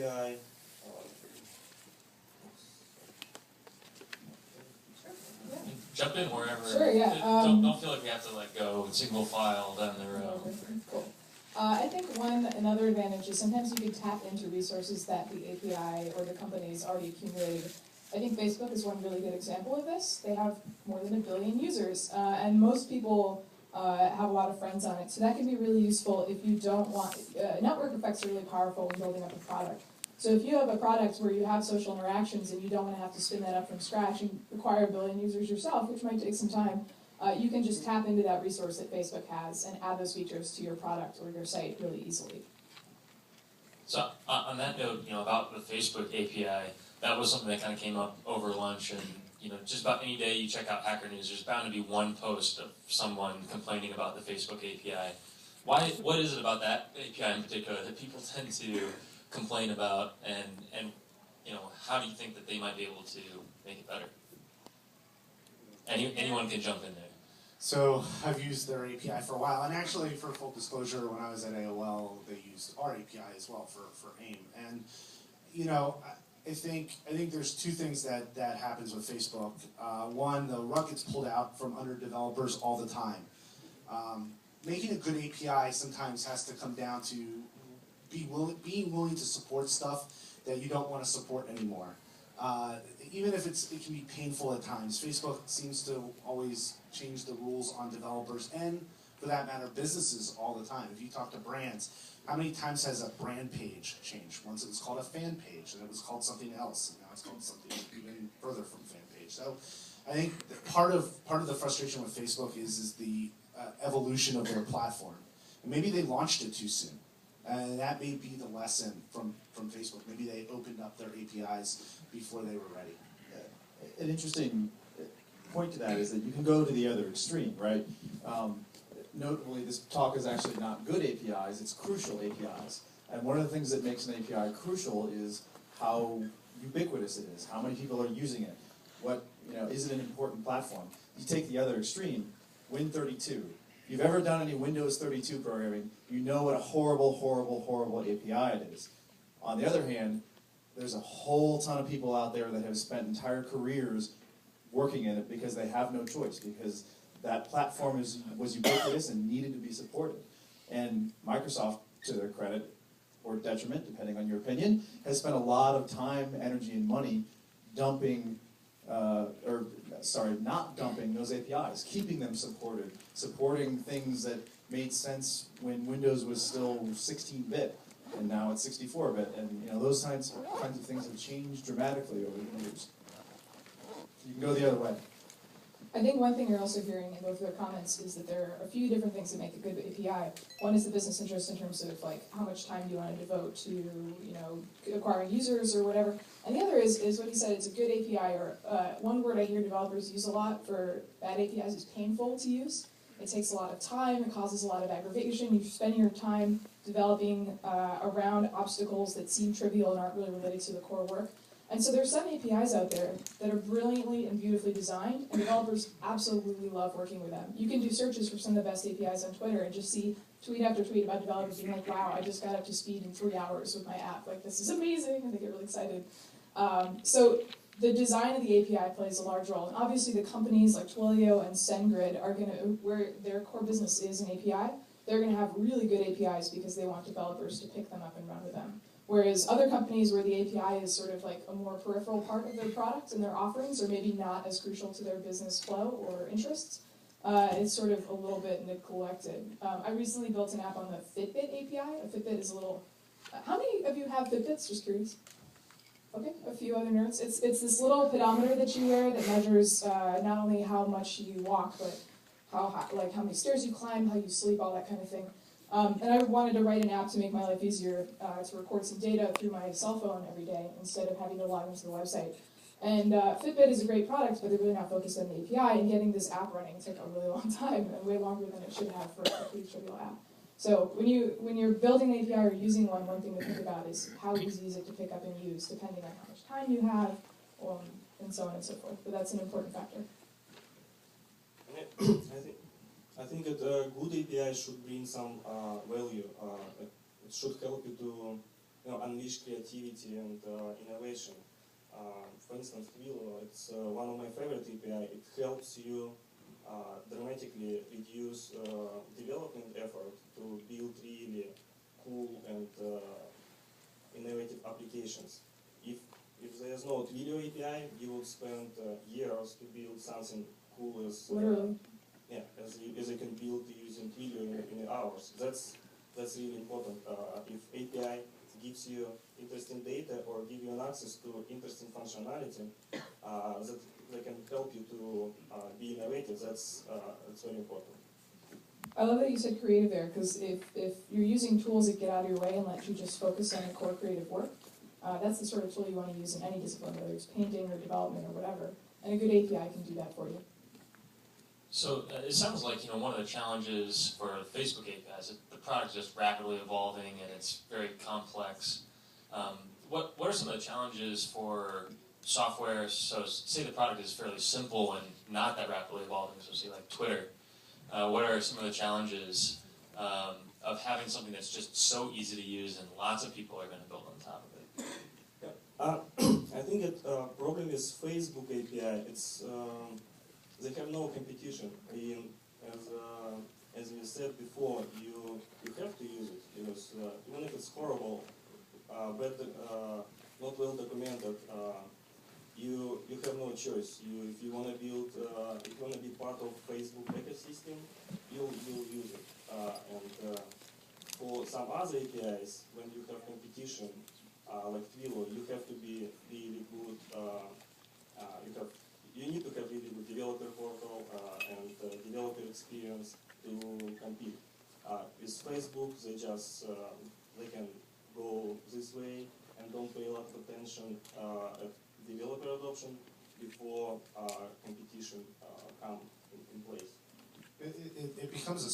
API. Jump in wherever. Sure, yeah. Don't feel like we have to like go single file down the road. Cool. I think another advantage is sometimes you can tap into resources that the API or the company has already accumulated. I think Facebook is one really good example of this. They have more than 1 billion users, and most people have a lot of friends on it. So that can be really useful if you don't want, network effects are really powerful when building up a product. So if you have a product where you have social interactions and you don't want to have to spin that up from scratch and acquire 1 billion users yourself, which might take some time, you can just tap into that resource that Facebook has and add those features to your product or your site really easily. So on that note, about the Facebook API, that was something that kind of came up over lunch, and just about any day you check out Hacker News, there's bound to be one post of someone complaining about the Facebook API. What is it about that API in particular that people tend to complain about, and how do you think that they might be able to make it better? Anyone can jump in there. So I've used their API for a while, and actually, for full disclosure, when I was at AOL, they used our API as well for AIM. And I think there's two things that happens with Facebook. One, the rug gets pulled out from under developers all the time. Making a good API sometimes has to come down to being willing to support stuff that you don't want to support anymore. Even if it can be painful at times. Facebook seems to always change the rules on developers and, for that matter, businesses all the time. If you talk to brands, how many times has a brand page changed? Once it was called a fan page, and it was called something else, and now it's called something even further from fan page. So I think that part of the frustration with Facebook is the evolution of their platform. And maybe they launched it too soon. And that may be the lesson from Facebook. Maybe they opened up their APIs before they were ready. An interesting point to that is that you can go to the other extreme, right? Notably, this talk is actually not good APIs, it's crucial APIs. And one of the things that makes an API crucial is how ubiquitous it is, how many people are using it, is it an important platform? You take the other extreme, Win32. If you've ever done any Windows 32 programming, you know what a horrible, horrible, horrible API it is. On the other hand, there's a whole ton of people out there that have spent entire careers working in it because they have no choice, because that platform was ubiquitous and needed to be supported. And Microsoft, to their credit, or detriment, depending on your opinion, has spent a lot of time, energy, and money not dumping those APIs, keeping them supported, supporting things that made sense when Windows was still 16-bit, and now it's 64-bit. And those kinds of things have changed dramatically over the years. You can go the other way. I think one thing you're also hearing in both of their comments is that there are a few different things that make a good API. One is the business interest in terms of how much time do you want to devote to acquiring users or whatever. And the other is what he said, it's a good API, or one word I hear developers use a lot for bad APIs is painful to use. It takes a lot of time, it causes a lot of aggravation. You spend your time developing around obstacles that seem trivial and aren't really related to the core work. And so there's some APIs out there that are brilliantly and beautifully designed, and developers absolutely love working with them. You can do searches for some of the best APIs on Twitter and just see tweet after tweet about developers being like, wow, I just got up to speed in 3 hours with my app. This is amazing, and they get really excited. So the design of the API plays a large role. And obviously the companies like Twilio and SendGrid are going to, where their core business is an API, they're going to have really good APIs because they want developers to pick them up and run with them. Whereas other companies where the API is sort of like a more peripheral part of their product and their offerings, or maybe not as crucial to their business flow or interests, it's sort of a little bit neglected. I recently built an app on the Fitbit API. A Fitbit is a little... how many of you have Fitbits? Just curious. Okay, a few other nerds. It's this little pedometer that you wear that measures not only how much you walk, but how high, how many stairs you climb, how you sleep, all that kind of thing. And I wanted to write an app to make my life easier to record some data through my cell phone every day instead of having to log into the website. And Fitbit is a great product, but they're really not focused on the API, and getting this app running took a really long time, and way longer than it should have for a pretty trivial app. So when you're building an API or using one thing to think about is how easy is it to pick up and use, depending on how much time you have, and so on and so forth. But that's an important factor. I think that a good API should bring some value. It should help you to unleash creativity and innovation. For instance, Twilio, it's one of my favorite API. It helps you dramatically reduce development effort to build really cool and innovative applications. If there's no Twilio API, you would spend years to build something cool as Literally. yeah, as you can build using Twilio in hours. That's really important. If API gives you interesting data or give you an access to interesting functionality that can help you to be innovative, that's very important. I love that you said creative there, because if you're using tools that get out of your way and let you just focus on your core creative work, that's the sort of tool you want to use in any discipline, whether it's painting or development or whatever. And a good API can do that for you. So it sounds like one of the challenges for Facebook API is that the product is just rapidly evolving and it's very complex. What are some of the challenges for software? So say the product is fairly simple and not that rapidly evolving, so say like Twitter. What are some of the challenges of having something that's just so easy to use and lots of people are going to build on top of it? I think the problem is Facebook API. It's they have no competition. As we said before, you have to use it because even if it's horrible, not well documented, you have no choice. If you want to build, if you want to be part of Facebook ecosystem, you'll use it. And for some other APIs, when you have competition, like Twilio, you have to be really good. You need to have really good developer portal and developer experience to compete. With Facebook, they can go this way and don't pay a lot of attention at developer adoption before competition come in place. It becomes a